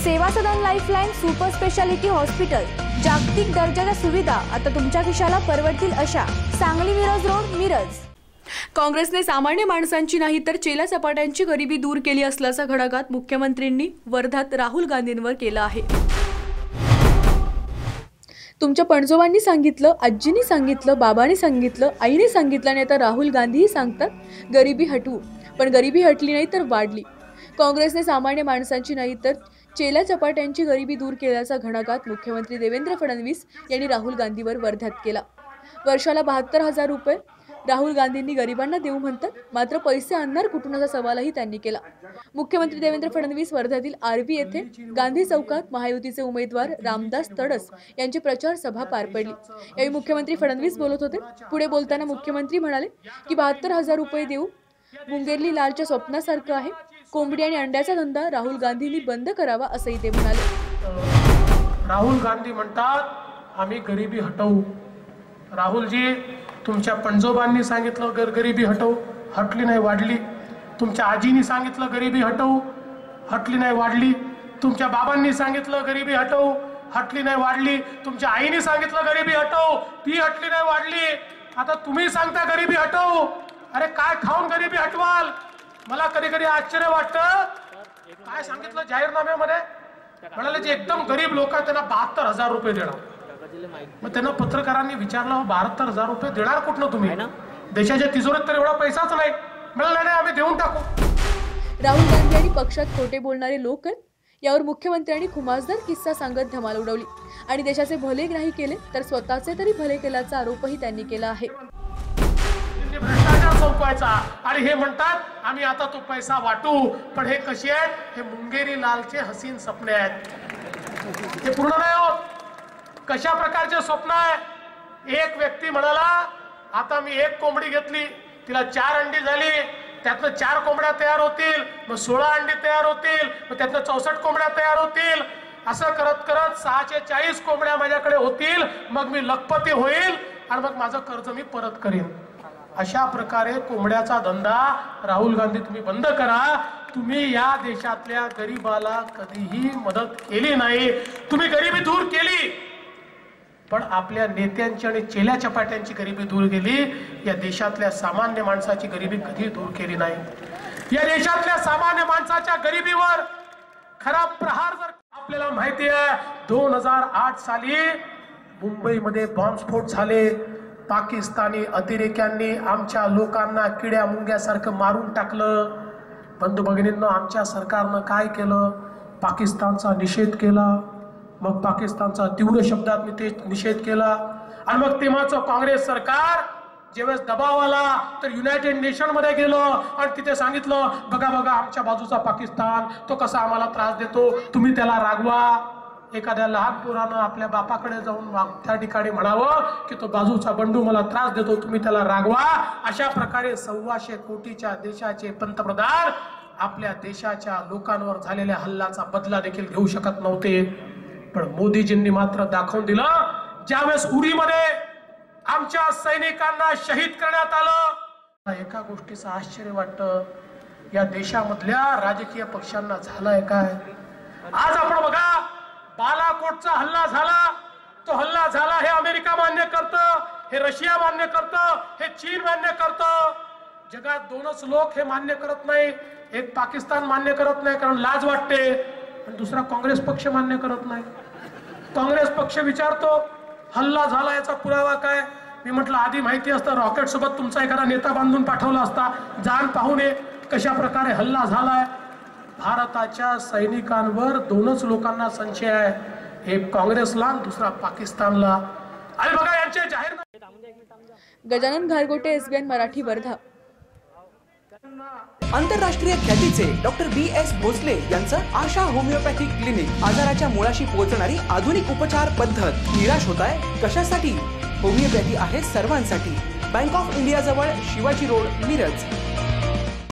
सेवा सदन lifeline super speciality hospital, जागतिक दर्जाच्या सुविधा आता तुमच्या खिशाला परवडतील अशा। सांगली मिरज रोड, मिरज। काँग्रेसने सामान्य माणसांची नाही तर चेला चपाट्यांची गरिबी दूर केली असल्याचा घणाघात मुख्यमंत्र्यांनी वर्धात राहुल गांधींवर केला आहे। तुमच्या पणजोबांनी सांगितलं, आजींनी सांगितलं, बाबांनी सांगितलं, आईने सांगितलं आणि आता राहुल गांधीही सांगतात गरिबी हटवू, पण गरिबी हटली नाही तर वाढली। काँग्रेसने सामान्य माणसांची नाही तर चेला चपाट्यांची गरिबी दूर केल्याचा घणाघात मुख्यमंत्री देवेंद्र फडणवीस यांनी राहुल गांधीवर वर्धात केला। वर्षाला 72,000 रुपये राहुल गांधींनी गरिबांना देऊ म्हणतात, मात्र पैसे आणणार कुठून असा सवालही त्यांनी केला। मुख्यमंत्री देवेंद्र फडणवीस वर्ध्यातील आरबी येथे गांधी चौकात महायुतीचे उमेदवार रामदास तडस यांची प्रचार सभा पार पडली। यावेळी मुख्यमंत्री फडणवीस बोलत होते। पुढे बोलताना मुख्यमंत्री म्हणाले की 72,000 रुपये देऊ मुंगेरली लालच्या स्वप्नासारखं आहे। कोंबडी आणि अंड्याचा धंदा राहुल गांधींनी बंद करावा असंही ते म्हणाले। राहुल गांधी म्हणतात आम्ही गरिबी हटवू। राहुलजी, तुमच्या पणजोबांनी सांगितलं गरिबी हटवू, हटली नाही वाढली। तुमच्या आजींनी सांगितलं गरिबी हटवू, हटली नाही वाढली। तुमच्या बाबांनी सांगितलं गरिबी हटवू, हटली नाही वाढली। तुमच्या आईने सांगितलं गरिबी हटवू, ती हटली नाही वाढली। आता तुम्ही सांगता गरिबी हटवू। अरे काय खाऊन गरिबी हटवाल? मला कधी कधी आश्चर्य वाटतं। काय सांगितलं जाहीरनाम्यामध्ये? म्हणाले जे एकदम गरीब लोक आहेत त्यांना 72,000 रुपये देणार। मग त्यांना पत्रकारांनी विचारलं 72,000 रुपये देणार कुठनं तुम्ही? देशाच्या तिजोरीत तर एवढा पैसाच नाही। म्हणाले नाही आम्ही देऊन टाकू। राहुल गांधी आणि पक्षात खोटे बोलणारे लोक आहेत, यावर मुख्यमंत्र्यांनी खुमासदार किस्सा सांगत धमाल उडवली आणि देशाचे भले नाही केले तर स्वतःचे तरी भले केल्याचा आरोपही त्यांनी केला आहे। भ्रष्टाचार संपवायचा आणि हे म्हणतात आम्ही आता तो पैसा वाटू, पण हे कशी आहेत? हे मुंगेरी लालचे हसीन स्वप्न आहेत, हे पूर्ण नाही होत। कशा प्रकारचे स्वप्न आहे? एक व्यक्ती म्हणाला आता मी एक कोंबडी घेतली, तिला 4 अंडी झाली, त्यातनं 4 कोंबड्या तयार होतील, मग 16 अंडी तयार होतील, मग त्यातनं 64 कोंबड्या तयार होतील। असं करत करत 640 कोंबड्या माझ्याकडे होतील, मग मी लखपती होईल आणि मग माझं कर्ज मी परत करीन। अशा प्रकारे कोंबड्याचा धंदा राहुल गांधी तुम्ही बंद करा। तुम्ही या देशातल्या गरीबाला कधीही मदत केली नाही। तुम्ही गरिबी दूर केली, पण आपल्या नेत्यांची आणि चेल्या चपाट्यांची गरिबी दूर केली। या देशातल्या सामान्य माणसाची गरिबी कधी दूर केली नाही। या देशातल्या सामान्य माणसाच्या गरिबीवर खरा प्रहार जर आपल्याला माहिती आहे, 2008 साली मुंबईमध्ये बॉम्बस्फोट झाले। पाकिस्तानी अतिरेक्यांनी आमच्या लोकांना किड्या मुंग्यासारखं मारून टाकलं। बंधू भगिनींनो, आमच्या सरकारनं काय केलं? पाकिस्तानचा निषेध केला। मग पाकिस्तानचा तीव्र शब्दात निषेध केला आणि मग तेव्हाचं काँग्रेस सरकार ज्यावेळेस दबाव आला तर युनायटेड नेशन मध्ये गेलो आणि तिथे सांगितलं बघा बघा आमच्या बाजूचा पाकिस्तान तो कसा आम्हाला त्रास देतो, तुम्ही त्याला रागवा। एखाद्या लहान पोरानं आपल्या बापाकडे जाऊन त्या ठिकाणी म्हणावं की तो बाजूचा बंडू मला त्रास देतो, तुम्ही त्याला रागवा। अशा प्रकारे 125 कोटीच्या देशाचे पंतप्रधान आपल्या देशाच्या लोकांवर झालेल्या हल्ल्याचा बदला देखील घेऊ शकत नव्हते। पण मोदीजींनी मात्र दाखवून दिलं। ज्यावेळेस उरीमध्ये आमच्या सैनिकांना शहीद करण्यात आलं, एका गोष्टीचं आश्चर्य वाटतं, या देशामधल्या राजकीय पक्षांना झालंय काय? आज आपण बघा, बालाकोटचा हल्ला झाला, तो हल्ला झाला हे अमेरिका मान्य करतं, हे रशिया मान्य करतं, हे चीन मान्य करतं। जगात 2च लोक हे मान्य करत नाही। एक पाकिस्तान मान्य करत नाही कारण लाज वाटते, आणि दुसरा काँग्रेस पक्ष मान्य करत नाही। काँग्रेस पक्ष विचारतो हल्ला झाला याचा पुरावा काय? मी म्हटलं आधी माहिती असतं रॉकेट सोबत तुमचा एखादा नेता बांधून पाठवला असता, जाण पाहून ये कशा प्रकारे हल्ला झालाय। भारताच्या सैनिकांवर 2च लोकांना संशय आहे, एक काँग्रेसला, दुसरा पाकिस्तानला। आणि बघा यांचे जाहीरनामे। गजानन घारगोटे, SBN मराठी, वर्धा। आंतरराष्ट्रीय ख्यातीचे डॉक्टर BS भोसले यांचं आशा होमिओपॅथिक क्लिनिक, आजाराच्या मुळाशी पोहोचणारी आधुनिक उपचार पद्धत। निराश होताय कशासाठी? होमिओपॅथी आहे सर्वांसाठी। बँक ऑफ इंडिया जवळ, शिवाजी रोड, मिरज।